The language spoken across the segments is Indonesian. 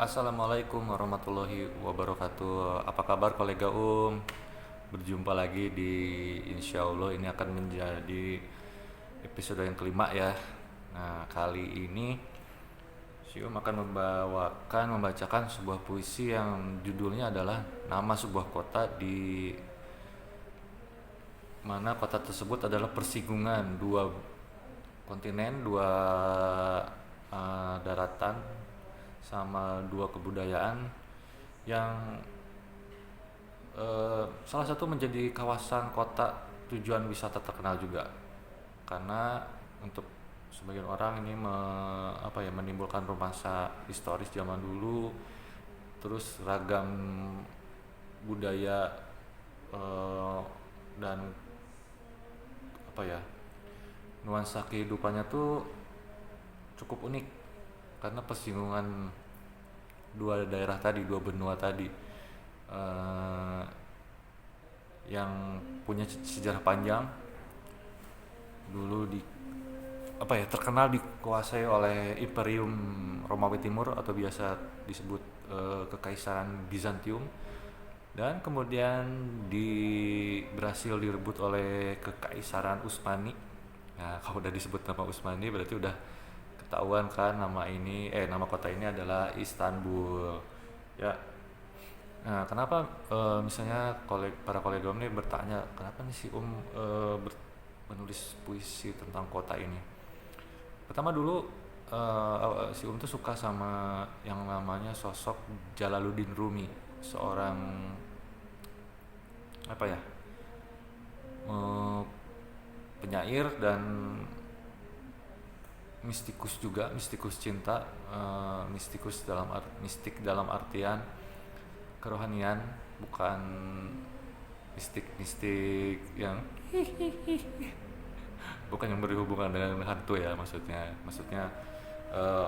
Assalamualaikum warahmatullahi wabarakatuh. Apa kabar kolega Berjumpa lagi di Insya Allah ini akan menjadi episode yang kelima ya. Nah kali ini si akan membacakan sebuah puisi yang judulnya adalah nama sebuah kota di mana kota tersebut adalah persinggungan dua kontinen, dua daratan sama dua kebudayaan yang salah satu menjadi kawasan kota tujuan wisata terkenal juga karena untuk sebagian orang ini menimbulkan romansa historis zaman dulu, terus ragam budaya eh, dan apa ya nuansa kehidupannya tuh cukup unik karena persinggungan dua daerah tadi, dua benua tadi, eh, yang punya sejarah panjang. Dulu terkenal dikuasai oleh Imperium Romawi Timur atau biasa disebut Kekaisaran Bizantium, dan kemudian berhasil direbut oleh Kekaisaran Utsmani. Nah, kalau udah disebut nama Utsmani berarti udah ketahuan kan nama kota ini adalah Istanbul. Ya. Nah, kenapa misalnya para kolega ini bertanya kenapa nih si menulis puisi tentang kota ini? Pertama dulu si tuh suka sama yang namanya sosok Jalaluddin Rumi, seorang apa ya eh, penyair dan mistikus cinta, mistik dalam artian kerohanian, bukan mistik yang bukan yang berhubungan dengan hantu ya, maksudnya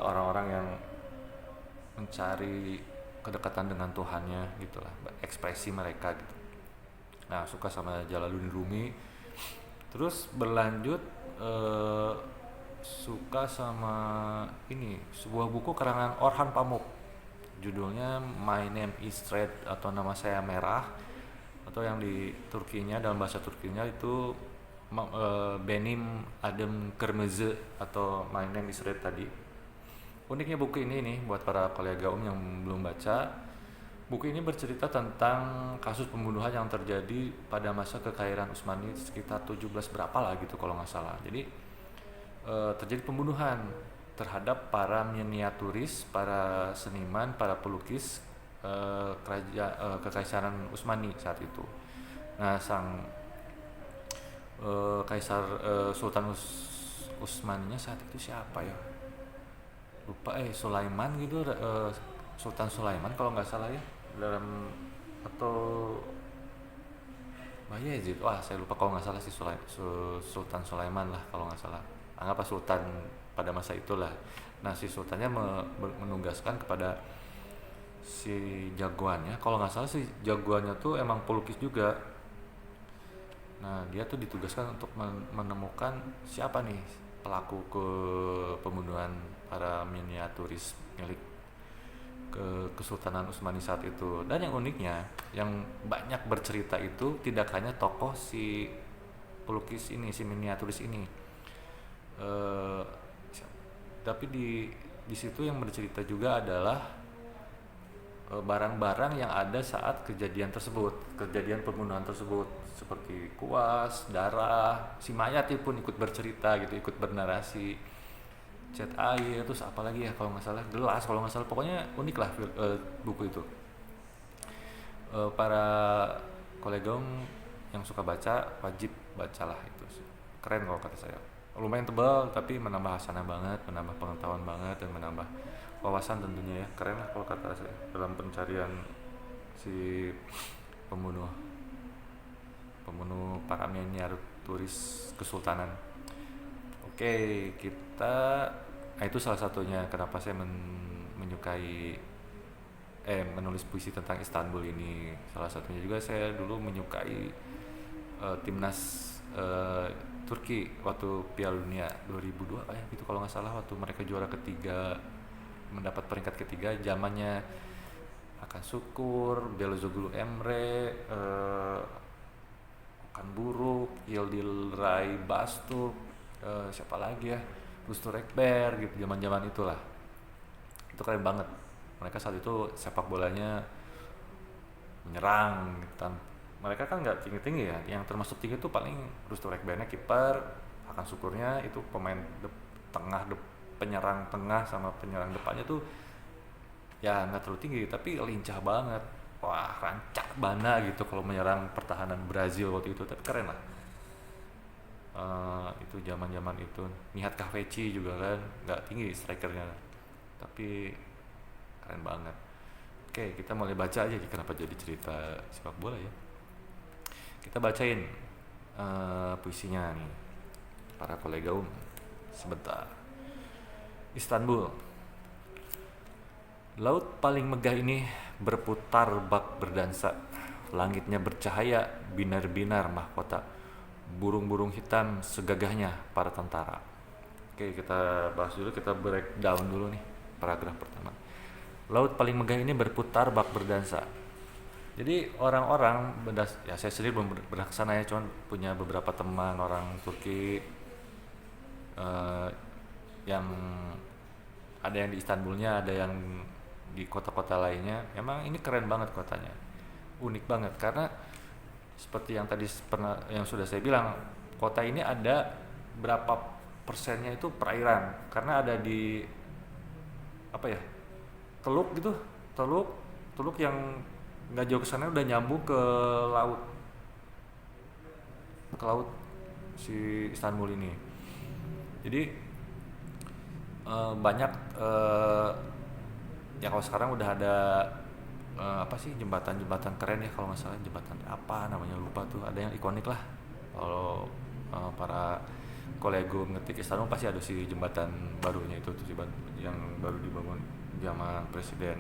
orang-orang yang mencari kedekatan dengan Tuhannya gitulah, ekspresi mereka gitu. Nah, suka sama Jalaluddin Rumi, terus berlanjut eh, suka sama sebuah buku karangan Orhan Pamuk, judulnya My Name is Red atau Nama Saya Merah, atau yang di Turkinya, dalam bahasa Turkinya itu Benim Adem Kırmızı atau My Name is Red tadi. Uniknya buku ini nih buat para kolega yang belum baca, buku ini bercerita tentang kasus pembunuhan yang terjadi pada masa kekaisaran Utsmani sekitar 17 berapa lah gitu kalau nggak salah. Jadi terjadi pembunuhan terhadap para miniaturis, para seniman, para pelukis kekaisaran Utsmani saat itu. Nah, sang kaisar Sultan Utsmaninya saat itu siapa ya? Lupa, Sulaiman gitu, Sultan Sulaiman kalau nggak salah ya, dalam atau Bayezid. Wah, saya lupa kalau nggak salah si Sultan Sulaiman lah kalau nggak salah. Anggaplah sultan pada masa itulah. Nah, si sultannya menugaskan kepada si jagoannya, kalau nggak salah si jagoannya tuh emang pelukis juga. Nah, dia tuh ditugaskan untuk menemukan siapa nih pelaku pembunuhan para miniaturis milik Kesultanan Utsmani saat itu. Dan yang uniknya, yang banyak bercerita itu tidak hanya tokoh si pelukis ini, si miniaturis ini, eh, tapi di situ yang bercerita juga adalah barang-barang yang ada saat kejadian pembunuhan tersebut, seperti kuas, darah, si mayat pun ikut bercerita gitu, ikut bernarasi, cat air, terus apalagi ya kalau nggak salah gelas, kalau nggak salah, pokoknya unik lah buku itu. Para kolegom yang suka baca wajib bacalah itu, keren kalau kata saya. Lumayan tebal tapi menambah hasanah banget, menambah pengetahuan banget, dan menambah wawasan tentunya ya. Keren lah kalau kata saya dalam pencarian si pembunuh pembunuh para turis kesultanan. Oke, itu salah satunya kenapa saya menyukai menulis puisi tentang Istanbul ini. Salah satunya juga saya dulu menyukai timnas Turki waktu Piala Dunia 2002 gitu kalau nggak salah, waktu mereka juara ketiga mendapat peringkat ketiga zamannya Hakan Şükür, Belozoglu Emre, Okan Buruk, Yıldız Ray Bastur, siapa lagi ya, Rustur Ekber gitu, zaman itulah. Itu keren banget. Mereka saat itu sepak bolanya menyerang gitu. Mereka kan nggak tinggi-tinggi ya, yang termasuk tinggi itu paling Rustur Ekbernya kiper, Hakan Şükürnya itu pemain penyerang tengah sama penyerang depannya tuh ya nggak terlalu tinggi tapi lincah banget. Wah, rancak bana gitu kalau menyerang pertahanan Brazil waktu itu, tapi keren lah. Itu zaman itu Nihat Kahveci juga kan nggak tinggi strikernya tapi keren banget. Oke, kita mulai baca aja kenapa jadi cerita sepak bola ya. Kita bacain puisinya nih para kolega sebentar. Istanbul. Laut paling megah ini berputar bak berdansa, langitnya bercahaya binar-binar mahkota, burung-burung hitam segagahnya para tentara. Oke, kita bahas dulu, kita breakdown dulu nih paragraf pertama. Laut paling megah ini berputar bak berdansa. Jadi orang-orang ya saya sendiri belum pernah kesana ya, cuman punya beberapa teman orang Turki yang ada yang di Istanbulnya, ada yang di kota-kota lainnya. Emang ini keren banget kotanya, unik banget karena seperti yang tadi yang sudah saya bilang, kota ini ada berapa persennya itu perairan karena ada di apa ya, teluk gitu, teluk yang nggak jauh ke sana udah nyambung ke laut si Istanbul ini. Jadi banyak ya kalau sekarang udah ada apa sih, jembatan keren ya, kalau nggak salah jembatan apa namanya lupa tuh, ada yang ikonik lah. Kalau para kolego ngetik Istanbul pasti ada si jembatan barunya itu tuh, yang baru dibangun zaman Presiden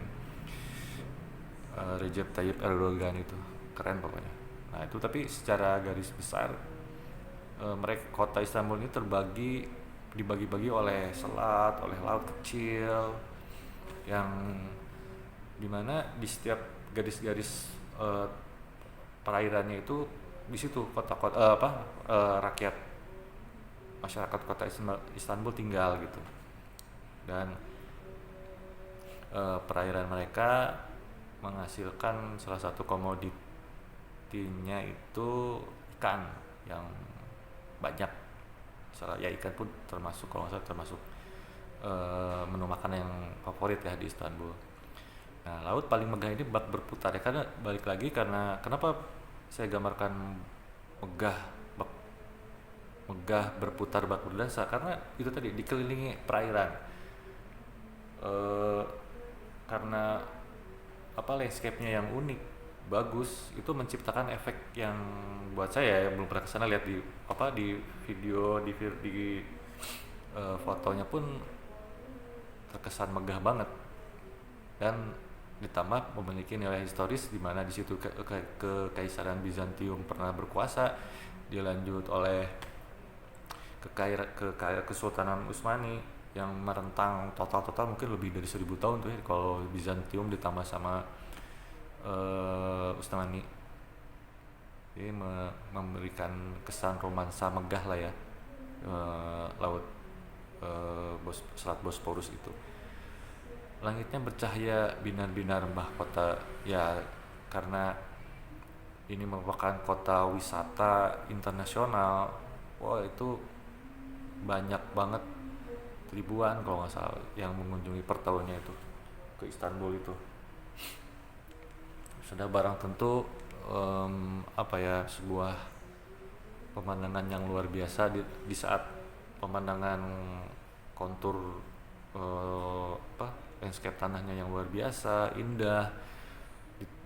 Recep Tayyip Erdogan, itu keren pokoknya. Nah itu, tapi secara garis besar mereka kota Istanbul ini dibagi-bagi oleh selat, oleh laut kecil, yang dimana di setiap garis-garis perairannya itu di situ kota-kota rakyat masyarakat kota Istanbul tinggal gitu. Dan perairan mereka menghasilkan salah satu komoditinya itu ikan yang banyak. Ya ikan pun termasuk, kalau nggak salah termasuk menu makanan yang favorit ya di Istanbul. Nah, laut paling megah ini bak berputar ya, karena balik lagi, karena kenapa saya gambarkan megah berputar bak berdansa, karena itu tadi dikelilingi perairan. Karena landscape-nya yang unik, bagus, itu menciptakan efek yang buat saya yang belum pernah kesana, lihat di video, di fotonya pun terkesan megah banget, dan ditambah memiliki nilai historis di mana di situ Kekaisaran Bizantium pernah berkuasa, dilanjut oleh Kesultanan Utsmani yang merentang total mungkin lebih dari 1000 tahun tuh ya, kalau Bizantium ditambah sama Utsmani. Jadi memberikan kesan romansa megah lah ya, laut Selat Bosporus itu. Langitnya bercahaya binar-binar mahkota ya, karena ini merupakan kota wisata internasional. Wah, itu banyak banget, ribuan kalau nggak salah yang mengunjungi per tahunnya itu ke Istanbul itu. Sudah barang tentu sebuah pemandangan yang luar biasa di saat pemandangan kontur landscape tanahnya yang luar biasa indah,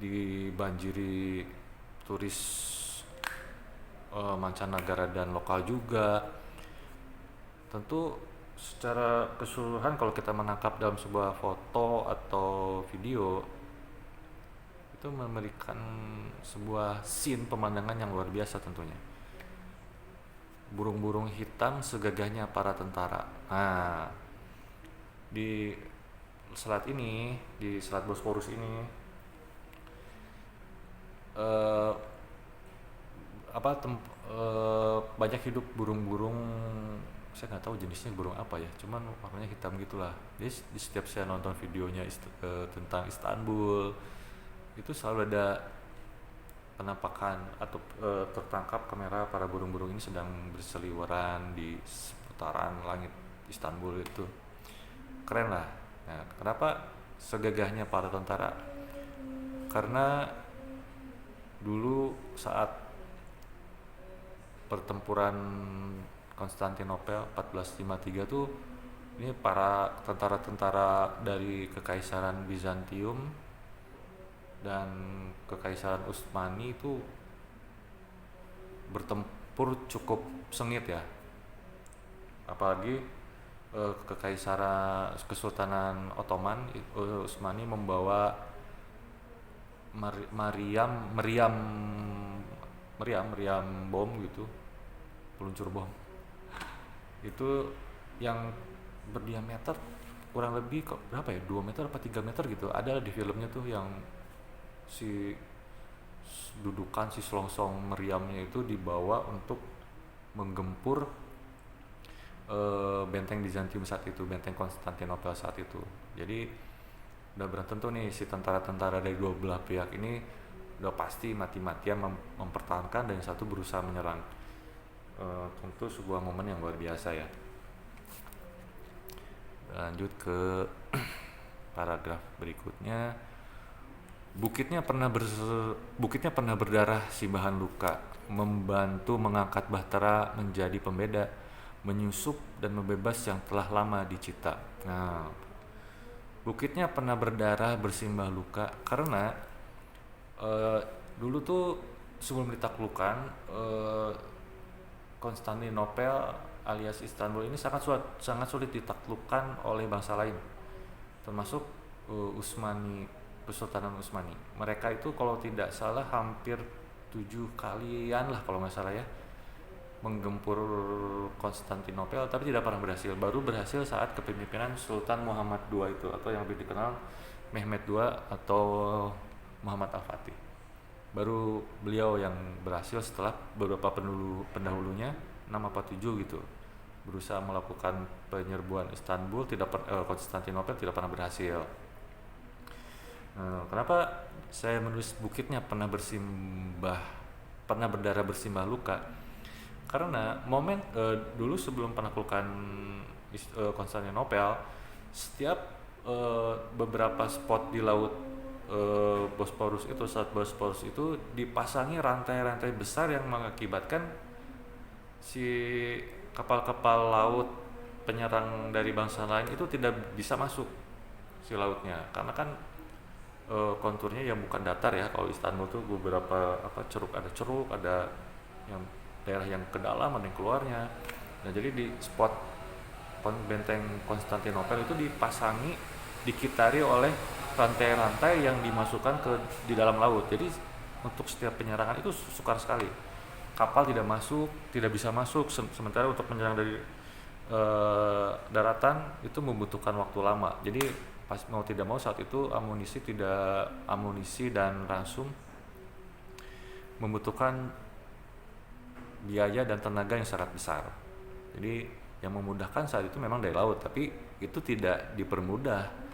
dibanjiri turis mancanegara dan lokal juga. Tentu secara keseluruhan kalau kita menangkap dalam sebuah foto atau video, itu memberikan sebuah scene pemandangan yang luar biasa tentunya. Burung-burung hitam segagahnya para tentara. Nah, di selat ini, di Selat Bosporus ini, eh, banyak hidup burung-burung. Saya nggak tahu jenisnya burung apa ya, cuman warnanya hitam gitulah. Jadi di setiap saya nonton videonya tentang Istanbul, itu selalu ada penampakan atau tertangkap kamera para burung-burung ini sedang berseliweran di seputaran langit Istanbul itu. Keren lah. Nah, kenapa segagahnya para tentara? Karena dulu saat pertempuran Konstantinopel 1453 tuh, ini para tentara-tentara dari Kekaisaran Bizantium dan Kekaisaran Utsmani itu bertempur cukup sengit ya. Apalagi Kesultanan Ottoman, Utsmani membawa meriam bom gitu, peluncur bom itu yang berdiameter kurang lebih kok berapa ya, 2 meter apa 3 meter gitu, ada di filmnya tuh yang si dudukan si selongsong meriamnya itu dibawa untuk menggempur benteng Bizantium saat itu, benteng Konstantinopel saat itu. Jadi udah berantem tuh nih si tentara-tentara dari dua belah pihak ini, udah pasti mati-matian mempertahankan, dan yang satu berusaha menyerang. Tentu sebuah momen yang luar biasa ya. Lanjut ke paragraf berikutnya. Bukitnya pernah berdarah si bahan luka, membantu mengangkat bahtera menjadi pembeda, menyusup dan membebas yang telah lama dicita. Nah, bukitnya pernah berdarah bersimbah luka karena dulu tuh sebelum ditaklukkan, Konstantinopel alias Istanbul ini sangat sulit ditaklukkan oleh bangsa lain, termasuk Utsmani, Kesultanan Utsmani. Mereka itu kalau tidak salah hampir 7 kalian lah kalau nggak salah ya, menggempur Konstantinopel, tapi tidak pernah berhasil. Baru berhasil saat kepemimpinan Sultan Muhammad II itu, atau yang lebih dikenal Mehmed II atau Muhammad Al-Fatih. Baru beliau yang berhasil setelah beberapa pendahulunya 6 apa 7 gitu berusaha melakukan penyerbuan Istanbul, Konstantinopel tidak pernah berhasil. Kenapa saya menulis bukitnya pernah berdarah bersimbah luka? Karena momen dulu sebelum penaklukan Konstantinopel, setiap beberapa spot di laut Bosporus itu, saat Bosporus itu dipasangi rantai-rantai besar yang mengakibatkan si kapal-kapal laut penyerang dari bangsa lain itu tidak bisa masuk si lautnya, karena kan konturnya yang bukan datar ya. Kalau Istanbul tuh beberapa ceruk, ada yang daerah yang ke dalam, ada yang keluarnya. Nah, jadi di spot benteng Konstantinopel itu dikitari oleh rantai-rantai yang dimasukkan di dalam laut. Jadi untuk setiap penyerangan itu sukar sekali. Kapal tidak bisa masuk. Sementara untuk menyerang dari daratan itu membutuhkan waktu lama. Jadi pas mau tidak mau saat itu amunisi dan ransum membutuhkan biaya dan tenaga yang sangat besar. Jadi yang memudahkan saat itu memang dari laut, tapi itu tidak dipermudah.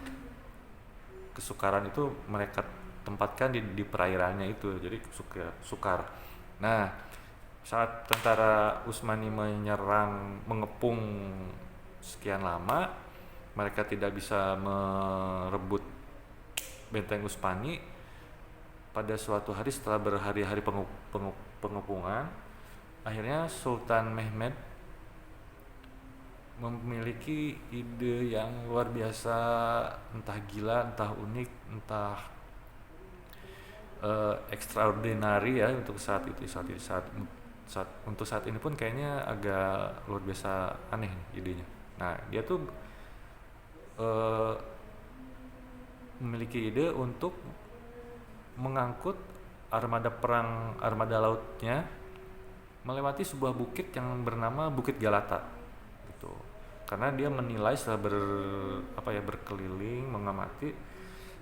Kesukaran itu mereka tempatkan di perairannya itu, jadi sukar. Nah, saat tentara Utsmani mengepung sekian lama, mereka tidak bisa merebut benteng Utsmani. Pada suatu hari setelah berhari-hari pengepungan, akhirnya Sultan Mehmed memiliki ide yang luar biasa, entah gila, entah unik, entah extraordinary ya untuk saat ini pun kayaknya agak luar biasa aneh idenya. Nah, dia tuh memiliki ide untuk mengangkut armada lautnya melewati sebuah bukit yang bernama Bukit Galata gitu. karena dia menilai setelah berkeliling mengamati,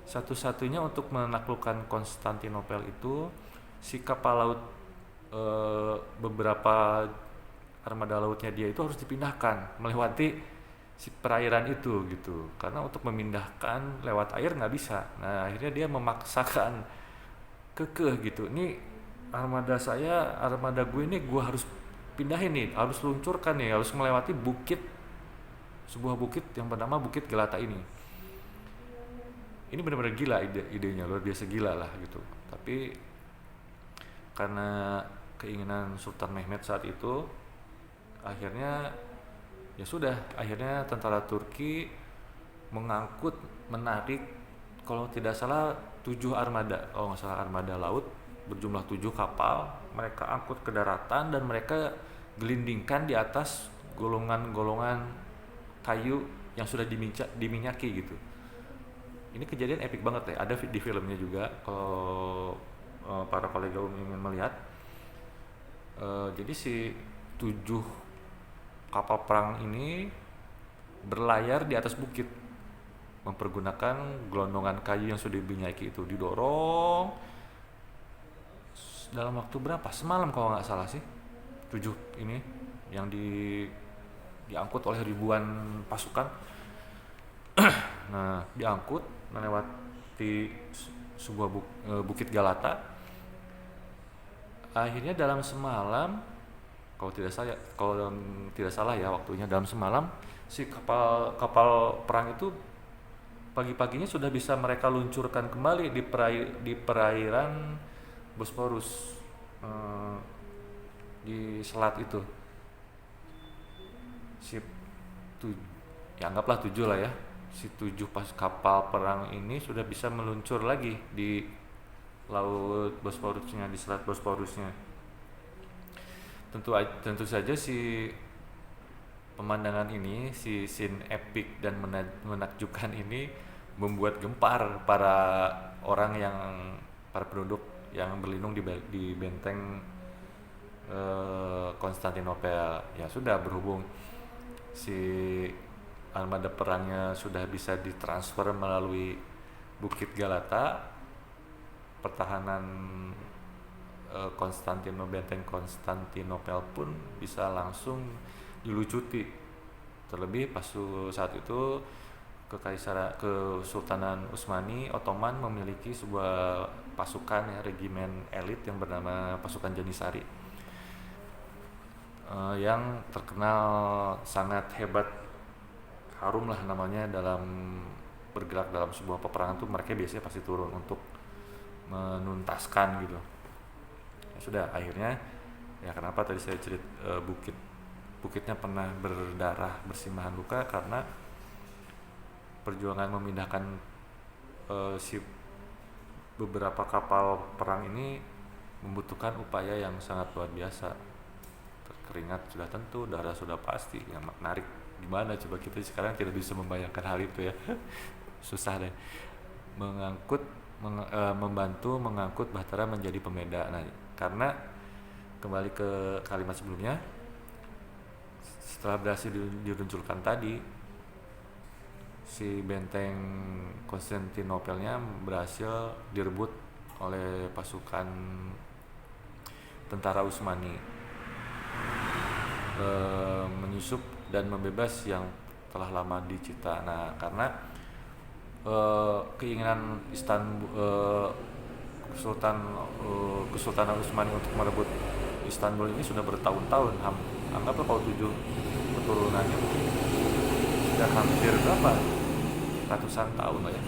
satu-satunya untuk menaklukkan Konstantinopel itu si kapal laut, beberapa armada lautnya dia itu harus dipindahkan melewati si perairan itu gitu, karena untuk memindahkan lewat air nggak bisa. Nah akhirnya dia memaksakan kekeh gitu, ini armada gue ini gue harus pindahin nih, harus luncurkan nih, harus melewati sebuah bukit yang bernama Bukit Galata ini. Ini benar-benar gila, idenya luar biasa gila lah gitu. Tapi karena keinginan Sultan Mehmed saat itu, akhirnya ya sudah, akhirnya tentara Turki menarik kalau tidak salah 7 armada, kalau nggak salah armada laut berjumlah 7 kapal, mereka angkut ke daratan dan mereka gelindingkan di atas golongan-golongan kayu yang sudah diminyaki gitu. Ini kejadian epik banget ya, ada di filmnya juga kalau para kolega ingin melihat. Jadi si 7 kapal perang ini berlayar di atas bukit mempergunakan gelondongan kayu yang sudah diminyaki itu, didorong dalam waktu berapa? Semalam kalau nggak salah sih, 7 ini yang diangkut oleh ribuan pasukan. Nah, diangkut melewati sebuah bukit Galata. Akhirnya dalam semalam, kalau tidak salah ya waktunya, dalam semalam si kapal perang itu pagi-paginya sudah bisa mereka luncurkan kembali di perairan Bosporus, di selat itu. Ya anggaplah 7 lah ya, si 7 pas kapal perang ini sudah bisa meluncur lagi di laut Bosporusnya, di selat Bosporusnya. Tentu saja si pemandangan ini, si scene epic dan menakjubkan ini membuat gempar para penduduk yang berlindung di benteng Konstantinopel. Ya sudah, berhubung si armada perangnya sudah bisa ditransfer melalui Bukit Galata, pertahanan benteng Konstantinopel pun bisa langsung dilucuti. Terlebih pas saat itu Kesultanan Utsmani Ottoman memiliki sebuah pasukan ya, regimen elit yang bernama pasukan Janissary, yang terkenal sangat hebat, harum lah namanya dalam bergerak dalam sebuah peperangan tuh. Mereka biasanya pasti turun untuk menuntaskan gitu. Ya sudah, akhirnya ya kenapa tadi saya cerita bukitnya pernah berdarah bersimbah luka, karena perjuangan memindahkan si beberapa kapal perang ini membutuhkan upaya yang sangat luar biasa. Keringat sudah tentu, darah sudah pasti, yang menarik gimana coba kita sekarang tidak bisa membayangkan hal itu ya. Susah deh. Membantu mengangkut Bahtera menjadi pembeda. Nah, karena kembali ke kalimat sebelumnya, setelah berhasil diluncurkan tadi, si benteng Konstantinopelnya berhasil direbut oleh pasukan tentara Utsmani, menyusup dan membebas yang telah lama dicita. Nah, karena keinginan Kesultanan Utsmani untuk merebut Istanbul ini sudah bertahun-tahun, anggaplah kalau 7 keturunannya mungkin sudah hampir berapa, ratusan tahun lah ya,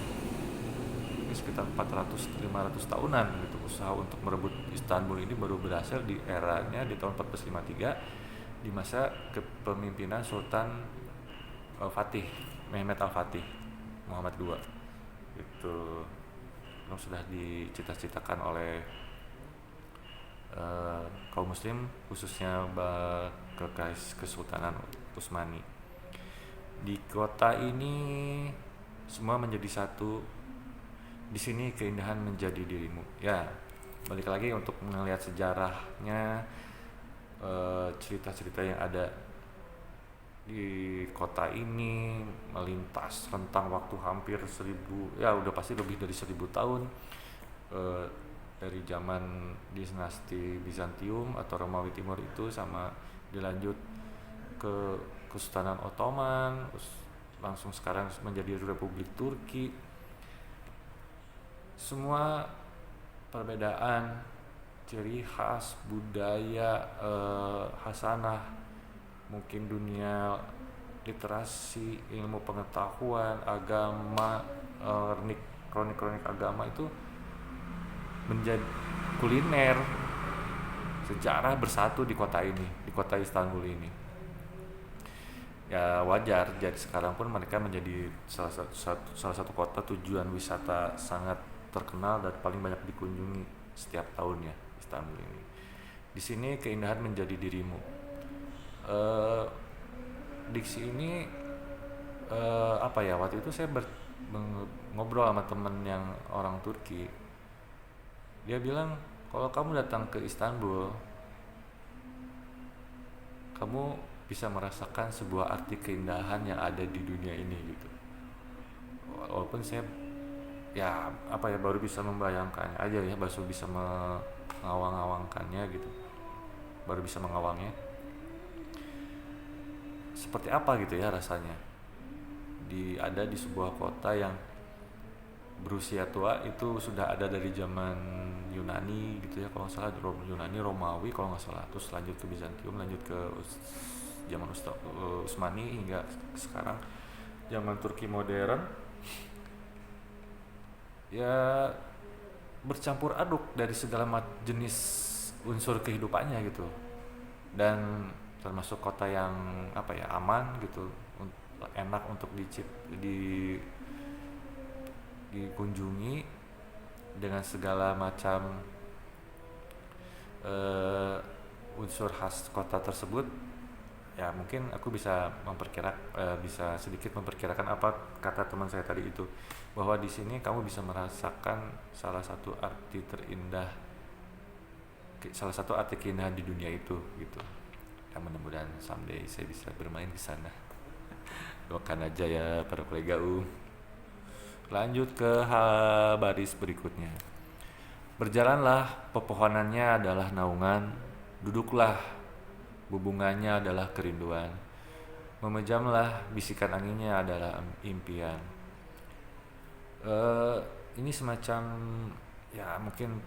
sekitar 400-500 tahunan gitu. Usaha untuk merebut Istanbul ini baru berhasil di eranya di tahun 1453 di masa kepemimpinan Sultan Mehmed Al-Fatih Muhammad II. Itu yang sudah dicita-citakan oleh kaum muslim, khususnya Kesultanan Utsmani. Di kota ini semua menjadi satu. Di sini keindahan menjadi dirimu. Ya, balik lagi untuk melihat sejarahnya, cerita-cerita yang ada di kota ini melintas rentang waktu hampir 1000, ya udah pasti lebih dari 1000 tahun, eh, dari zaman dinasti Bizantium atau Romawi Timur itu, sama dilanjut ke Kesultanan Ottoman, langsung sekarang menjadi Republik Turki. Semua perbedaan ciri khas budaya, hasanah, mungkin dunia literasi, ilmu pengetahuan, agama, kronik-kronik agama itu menjadi kuliner, sejarah bersatu di kota ini, di kota Istanbul ini. Ya wajar, jadi sekarang pun mereka menjadi salah satu kota tujuan wisata sangat terkenal dan paling banyak dikunjungi setiap tahunnya, Istanbul ini. Di sini keindahan menjadi dirimu. Diksi ini, apa ya, waktu itu saya ngobrol sama temen yang orang Turki. Dia bilang kalau kamu datang ke Istanbul, kamu bisa merasakan sebuah arti keindahan yang ada di dunia ini gitu. Walaupun saya, ya apa ya, baru bisa membayangkannya aja ya, baru bisa mengawang-awangkannya gitu, baru bisa mengawangnya seperti apa gitu ya rasanya ada di sebuah kota yang berusia tua, itu sudah ada dari zaman Yunani gitu ya, kalau nggak salah Yunani, Romawi kalau nggak salah, terus lanjut ke Bizantium, lanjut ke zaman Utsmani, hingga sekarang zaman Turki modern. Ya bercampur aduk dari segala jenis unsur kehidupannya gitu, dan termasuk kota yang apa ya, aman gitu, enak untuk dikunjungi dengan segala macam unsur khas kota tersebut. Ya mungkin aku bisa bisa sedikit memperkirakan apa kata teman saya tadi itu, bahwa di sini kamu bisa merasakan salah satu arti keindahan di dunia itu gitu. Ya mudah-mudahan someday saya bisa bermain di sana. Doakan aja ya para kolega. Lanjut ke baris berikutnya. Berjalanlah, pepohonannya adalah naungan, duduklah, bubungannya adalah kerinduan, memejamlah, bisikan anginnya adalah impian. Ini semacam, ya mungkin,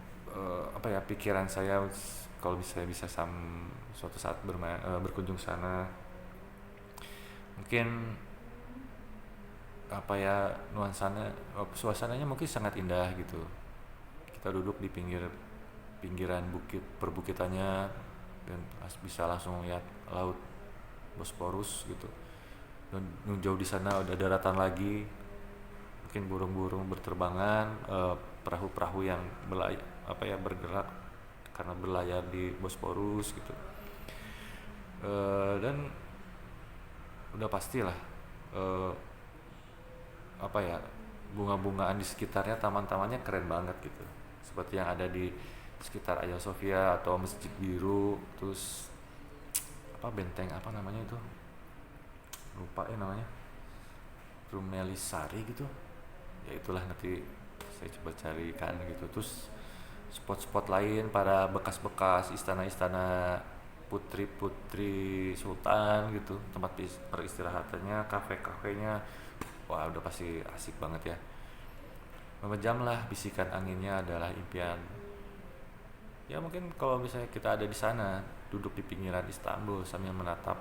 apa ya, pikiran saya kalau bisa suatu saat berkunjung sana, mungkin apa ya, suasananya mungkin sangat indah gitu. Kita duduk di pinggiran perbukitannya, dan bisa langsung lihat laut Bosporus gitu. Dan jauh di sana udah daratan lagi, mungkin burung-burung berterbangan, perahu-perahu yang bergerak karena berlayar di Bosporus gitu. Dan udah pastilah, apa ya, bunga-bungaan di sekitarnya, taman-tamannya keren banget gitu, seperti yang ada di sekitar Hagia Sophia atau Masjid Biru, terus benteng apa namanya itu, lupa ya namanya, Rumelisari gitu ya, itulah, nanti saya coba carikan gitu. Terus spot-spot lain para bekas-bekas istana-istana putri-putri sultan gitu, tempat peristirahatannya, kafe-kafenya, wah udah pasti asik banget ya. Memejamlah, bisikan anginnya adalah impian. Ya mungkin kalau misalnya kita ada di sana, duduk di pinggiran Istanbul sambil menatap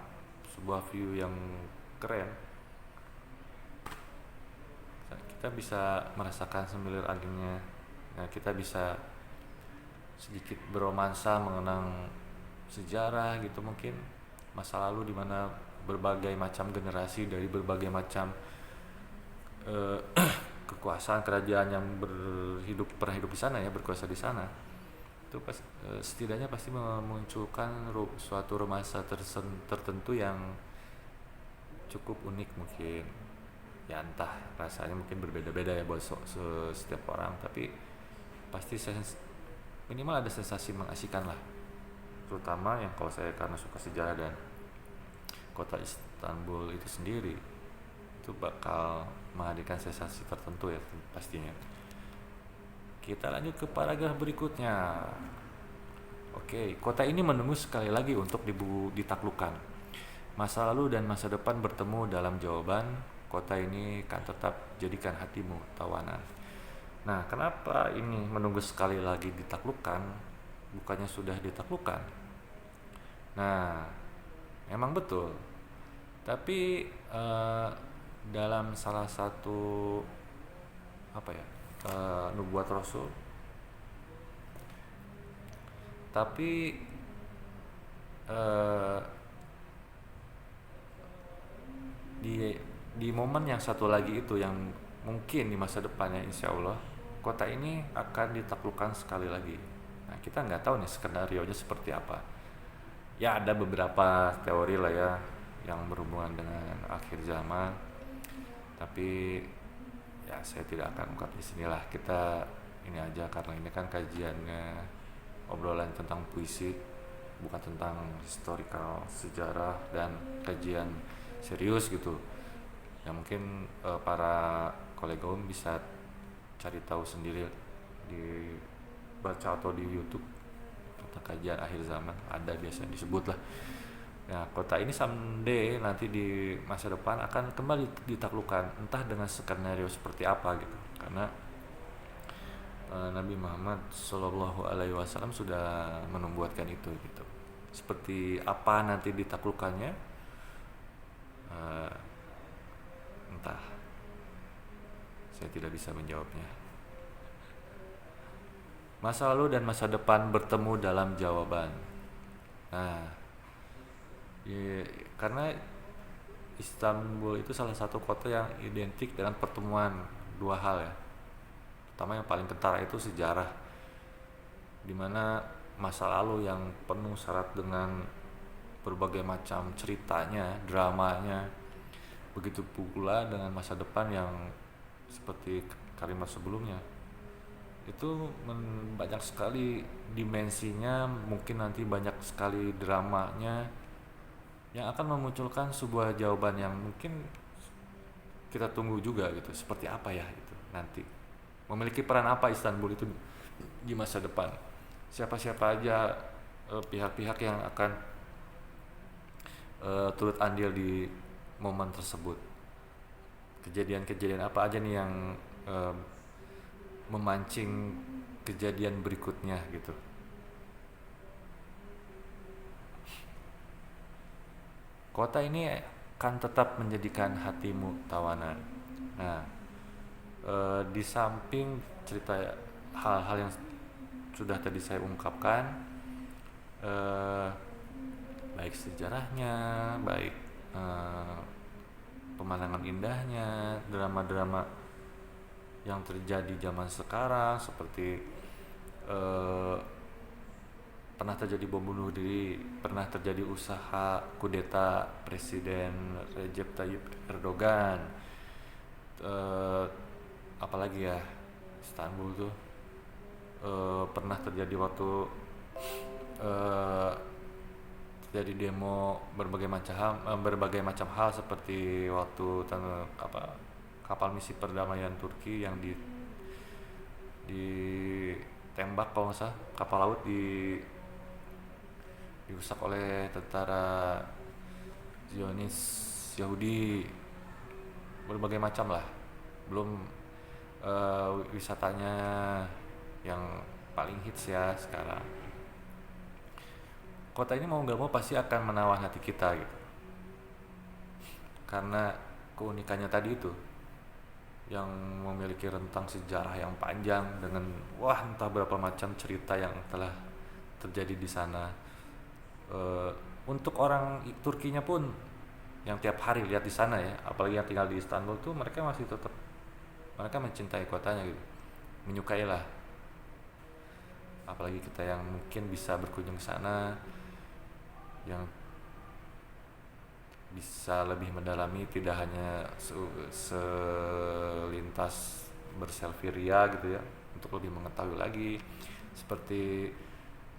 sebuah view yang keren, kita bisa merasakan semilir anginnya. Nah, kita bisa sedikit beromansa mengenang sejarah gitu, mungkin masa lalu di mana berbagai macam generasi dari berbagai macam kekuasaan kerajaan yang pernah hidup di sana ya, berkuasa di sana. Itu setidaknya pasti memunculkan suatu romansa tertentu yang cukup unik mungkin. Ya entah, rasanya mungkin berbeda-beda ya buat setiap orang, tapi pasti minimal ada sensasi mengasihkan lah, terutama yang kalau saya karena suka sejarah dan kota Istanbul itu sendiri itu bakal menghadirkan sensasi tertentu ya pastinya. Kita lanjut ke paragraf berikutnya. Oke, kota ini menunggu sekali lagi untuk ditaklukkan. Masa lalu dan masa depan bertemu dalam jawaban, kota ini kan tetap jadikan hatimu tawanan. Nah, kenapa ini menunggu sekali lagi ditaklukkan, bukannya sudah ditaklukkan? Nah, memang betul. Tapi dalam salah satu apa ya nubuat Rasul, tapi eh, di momen yang satu lagi itu yang mungkin di masa depannya insya Allah kota ini akan ditaklukkan sekali lagi. Nah kita nggak tahu nih skenario nya seperti apa. Ya ada beberapa teori lah ya yang berhubungan dengan akhir zaman. Tapi ya saya tidak akan ungkap di sinilah. Kita ini aja karena ini kan kajiannya obrolan tentang puisi, bukan tentang historical sejarah dan kajian serius gitu. Ya mungkin para kolega bisa cari tahu sendiri di baca atau di YouTube tentang kajian akhir zaman, ada biasanya disebut lah. Nah kota ini someday nanti di masa depan akan kembali ditaklukkan, entah dengan skenario seperti apa gitu. Karena Nabi Muhammad Shallallahu Alaihi Wasallam sudah menubuatkan itu gitu. Seperti apa nanti ditaklukannya, entah. Saya tidak bisa menjawabnya. Masa lalu dan masa depan bertemu dalam jawaban. Nah, ya, karena Istanbul itu salah satu kota yang identik dengan pertemuan dua hal ya. Pertama yang paling kentara itu sejarah, dimana masa lalu yang penuh syarat dengan berbagai macam ceritanya, dramanya, begitu pula dengan masa depan yang seperti kalimat sebelumnya itu banyak sekali dimensinya, mungkin nanti banyak sekali dramanya yang akan memunculkan sebuah jawaban yang mungkin kita tunggu juga gitu, seperti apa ya itu nanti, memiliki peran apa Istanbul itu di masa depan, siapa-siapa aja pihak-pihak yang akan turut andil di momen tersebut, kejadian-kejadian apa aja nih yang memancing kejadian berikutnya gitu. Kota ini akan tetap menjadikan hatimu tawanan. Nah, di samping cerita hal-hal yang sudah tadi saya ungkapkan, baik sejarahnya, baik pemandangan indahnya, drama-drama yang terjadi zaman sekarang seperti pernah terjadi bom bunuh diri, pernah terjadi usaha kudeta Presiden Recep Tayyip Erdogan, apalagi ya Istanbul tuh pernah terjadi waktu terjadi demo berbagai macam hal seperti waktu kapal misi perdamaian Turki yang ditembak kalau nggak salah, kapal laut dirusak oleh tentara Zionis Yahudi, berbagai macam lah. Belum wisatanya yang paling hits ya sekarang. Kota ini mau nggak mau pasti akan menawan hati kita gitu, karena keunikannya tadi itu yang memiliki rentang sejarah yang panjang dengan entah berapa macam cerita yang telah terjadi di sana. Untuk orang Turkinya pun yang tiap hari lihat di sana ya, apalagi yang tinggal di Istanbul tuh, mereka mencintai kotanya gitu, menyukai lah. Apalagi kita yang mungkin bisa berkunjung ke sana, yang bisa lebih mendalami, tidak hanya selintas berselfie ria gitu ya, untuk lebih mengetahui lagi seperti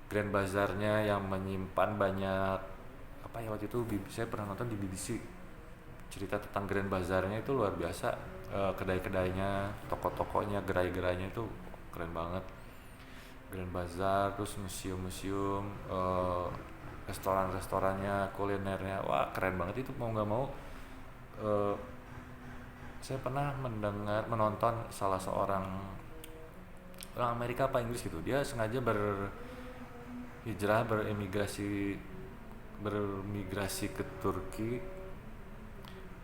Grand Bazarnya yang menyimpan banyak apa ya, waktu itu saya pernah nonton di BBC cerita tentang Grand Bazaar-nya itu luar biasa. Kedai-kedainya, toko-tokonya, gerai-gerainya itu keren banget. Grand Bazaar, terus museum-museum, restoran-restorannya, kulinernya, wah keren banget itu. Mau nggak mau, eh, saya pernah menonton salah seorang orang Amerika apa Inggris gitu, dia sengaja bermigrasi ke Turki,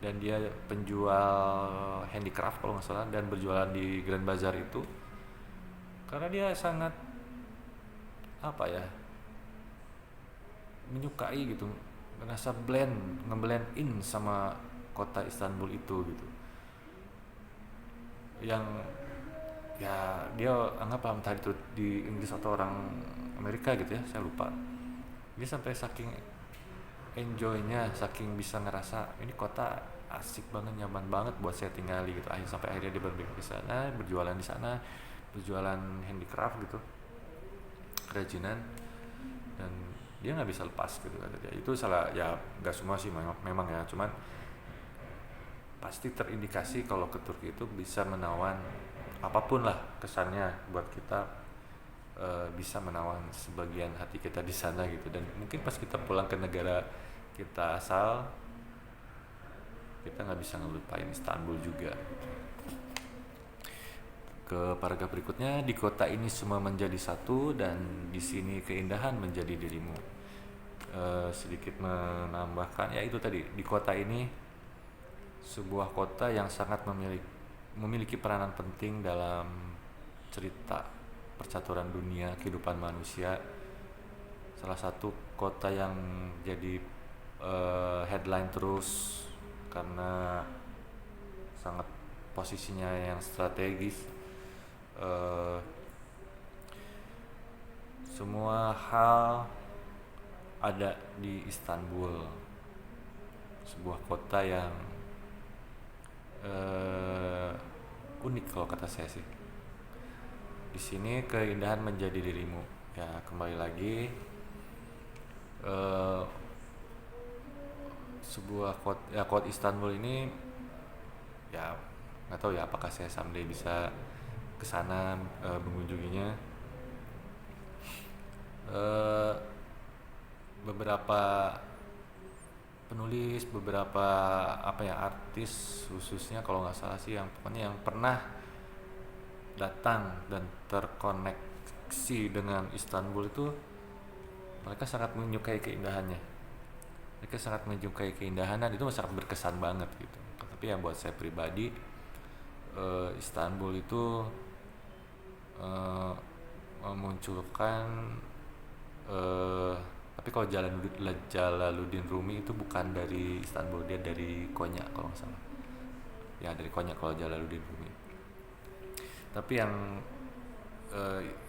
dan dia penjual handicraft kalau nggak salah, dan berjualan di Grand Bazaar itu karena dia sangat apa ya, menyukai gitu, ngerasa ngeblend in sama kota Istanbul itu gitu, yang ya dia anggap entah itu di Inggris atau orang Amerika gitu ya, saya lupa. Dia sampai saking enjoynya, saking bisa ngerasa ini kota asik banget, nyaman banget buat saya tinggali gitu. Sampai akhirnya dia berpindah ke sana, berjualan di sana, berjualan handicraft gitu, kerajinan, dan dia nggak bisa lepas gitu kata dia. Itu salah ya, nggak semua sih memang ya, cuman pasti terindikasi kalau ke Turki itu bisa menawan apapun lah kesannya buat kita, bisa menawan sebagian hati kita di sana gitu. Dan mungkin pas kita pulang ke negara kita asal, kita nggak bisa ngelupain Istanbul juga. Ke paragraf berikutnya, di kota ini semua menjadi satu dan di sini keindahan menjadi dirimu. Sedikit menambahkan ya itu tadi, di kota ini sebuah kota yang sangat memiliki peranan penting dalam cerita percaturan dunia kehidupan manusia. Salah satu kota yang jadi headline terus karena sangat posisinya yang strategis. Semua hal ada di Istanbul, sebuah kota yang unik kalau kata saya sih. Di sini keindahan menjadi dirimu. Ya kembali lagi, sebuah kota Istanbul ini ya nggak tahu ya apakah saya someday bisa kesana mengunjunginya. Beberapa penulis, beberapa artis khususnya kalau nggak salah sih, yang pokoknya yang pernah datang dan terkoneksi dengan Istanbul itu, mereka sangat menyukai keindahannya. Mereka sangat menyukai keindahan dan itu sangat berkesan banget gitu. Tapi yang buat saya pribadi, Istanbul itu memunculkan, tapi kalau Jalaluddin Rumi itu bukan dari Istanbul, dia dari Konya kalau nggak salah. Ya dari Konya kalau Jalaluddin Rumi. Tapi yang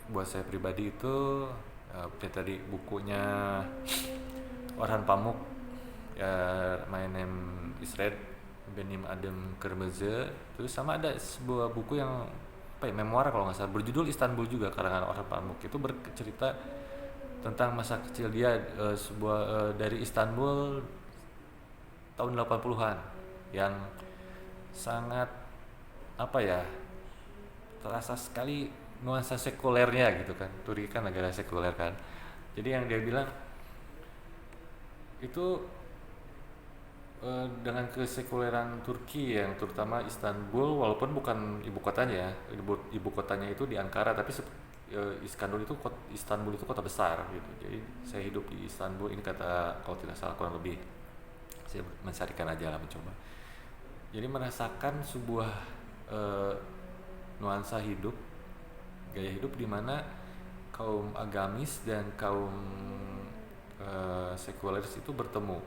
buat saya pribadi itu tadi bukunya Orhan Pamuk, ya My Name is Red, Benim Adem Kırmızı. Terus sama ada sebuah buku yang memoir kalau nggak salah, berjudul Istanbul juga, karangan Orhan Pamuk. Itu bercerita tentang masa kecil dia, dari Istanbul tahun 80-an yang sangat terasa sekali nuansa sekulernya gitu kan. Turki kan negara sekuler kan. Jadi yang dia bilang itu, dengan kesekuleran Turki yang terutama Istanbul, walaupun bukan ibu kotanya, ibu kotanya itu di Ankara, tapi Istanbul itu kota besar gitu. Jadi saya hidup di Istanbul ini, kata kalau tidak salah kurang lebih, saya mencarikan aja lah, mencoba. Jadi merasakan sebuah nuansa hidup, gaya hidup di mana kaum agamis dan kaum sekuleris itu bertemu.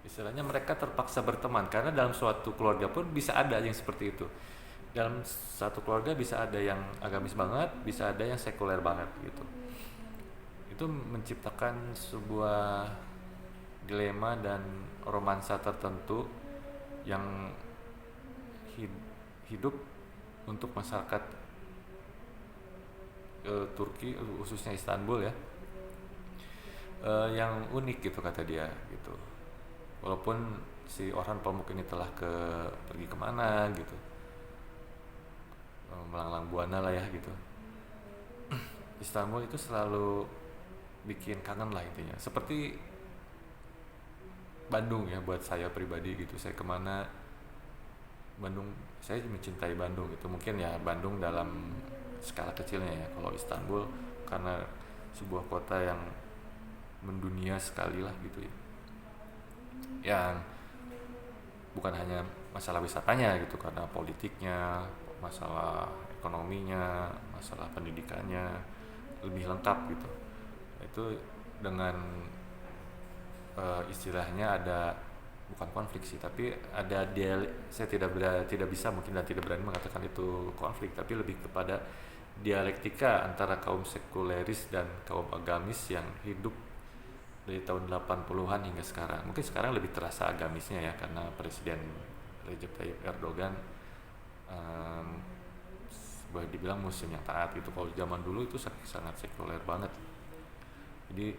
Istilahnya mereka terpaksa berteman karena dalam suatu keluarga pun bisa ada yang seperti itu. Dalam satu keluarga bisa ada yang agamis banget, bisa ada yang sekuler banget gitu. Itu menciptakan sebuah dilema dan romansa tertentu yang hidup untuk masyarakat Turki, khususnya Istanbul ya. yang unik gitu kata dia gitu. Walaupun si Orhan Pamuk ini telah pergi kemana gitu, melanglang buana lah ya gitu. Istanbul itu selalu bikin kangen lah intinya. Seperti Bandung ya buat saya pribadi gitu. Saya kemana Bandung, saya mencintai Bandung gitu. Mungkin ya Bandung dalam skala kecilnya ya. Kalau Istanbul karena sebuah kota yang mendunia sekali lah gitu ya. Yang bukan hanya masalah wisatanya gitu, karena politiknya, masalah ekonominya, masalah pendidikannya lebih lengkap gitu. Itu dengan istilahnya ada, bukan konflik sih, tapi ada dia, saya tidak bisa mungkin dan tidak berani mengatakan itu konflik, tapi lebih kepada dialektika antara kaum sekuleris dan kaum agamis yang hidup dari tahun 80-an hingga sekarang. Mungkin sekarang lebih terasa agamisnya ya karena Presiden Recep Tayyip Erdogan boleh dibilang muslim yang taat gitu. Kalau zaman dulu itu sangat sekuler banget. Jadi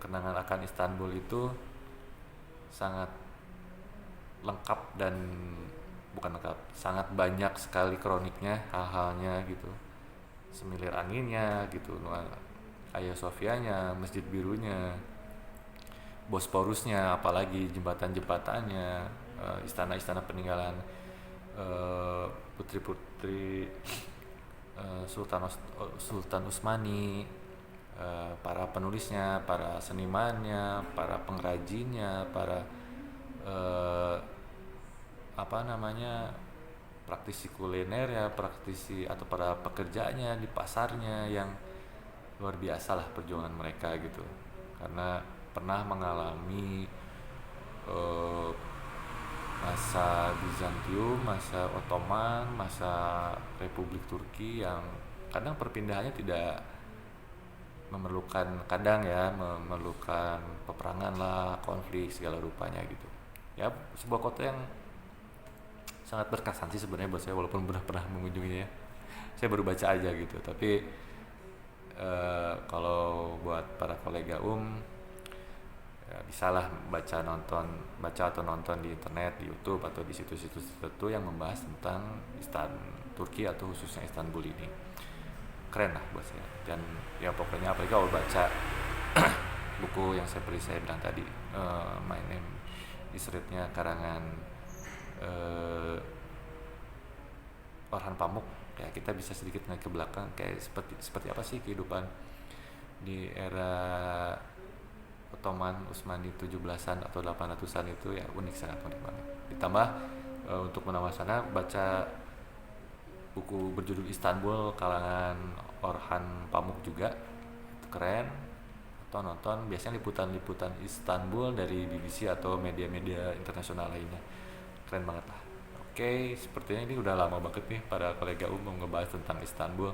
kenangan akan Istanbul itu sangat lengkap dan bukan lengkap, sangat banyak sekali kroniknya, hal-halnya gitu. Semilir anginnya gitu, Hagia Sophianya, Masjid Birunya, Bosporusnya, apalagi jembatan-jembatannya, istana-istana peninggalan putri-putri Sultan Utsmani, para penulisnya, para senimannya, para pengrajinnya, para praktisi kuliner ya, praktisi atau para pekerjanya di pasarnya yang luar biasa lah perjuangan mereka gitu. Karena pernah mengalami masa Bizantium, masa Ottoman, masa Republik Turki yang kadang perpindahannya tidak memerlukan peperangan lah, konflik segala rupanya gitu. Ya sebuah kota yang sangat berkesan sih sebenarnya buat saya, walaupun pernah mengunjunginya. Saya baru baca aja gitu, tapi kalau buat para kolega ya bisalah baca atau nonton di internet, di YouTube atau di situs-situs tertentu yang membahas tentang Turki atau khususnya Istanbul ini. Keren lah buat saya. Dan ya pokoknya apalagi kalau baca buku yang seperti saya bilang tadi, My Name is Red-nya karangan Orhan Pamuk, ya kita bisa sedikit naik ke belakang kayak seperti apa sih kehidupan di era Ottoman, Utsmani 17-an atau 800-an itu, ya unik, sangat unik banget. Ditambah untuk menambah sana baca buku berjudul Istanbul karangan Orhan Pamuk juga, itu keren. Atau nonton biasanya liputan-liputan Istanbul dari BBC atau media-media internasional lainnya, keren banget lah. Oke, sepertinya ini udah lama banget nih para kolega mau ngebahas tentang Istanbul.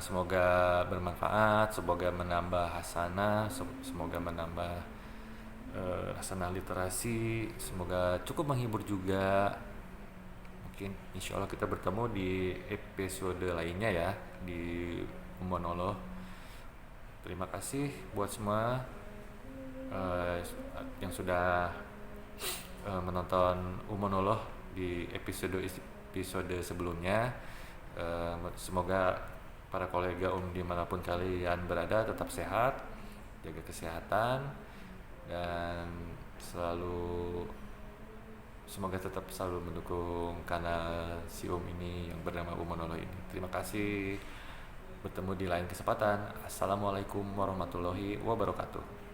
Semoga bermanfaat, semoga menambah hasanah, semoga menambah hasanah literasi, semoga cukup menghibur juga. Mungkin insya Allah kita bertemu di episode lainnya ya, di Monolog. Terima kasih buat semua yang sudah menonton Monolog di episode sebelumnya. Semoga para kolega dimanapun kalian berada tetap sehat, jaga kesehatan, dan semoga tetap selalu mendukung kanal si ini yang bernama Monolog ini. Terima kasih, bertemu di lain kesempatan. Assalamualaikum warahmatullahi wabarakatuh.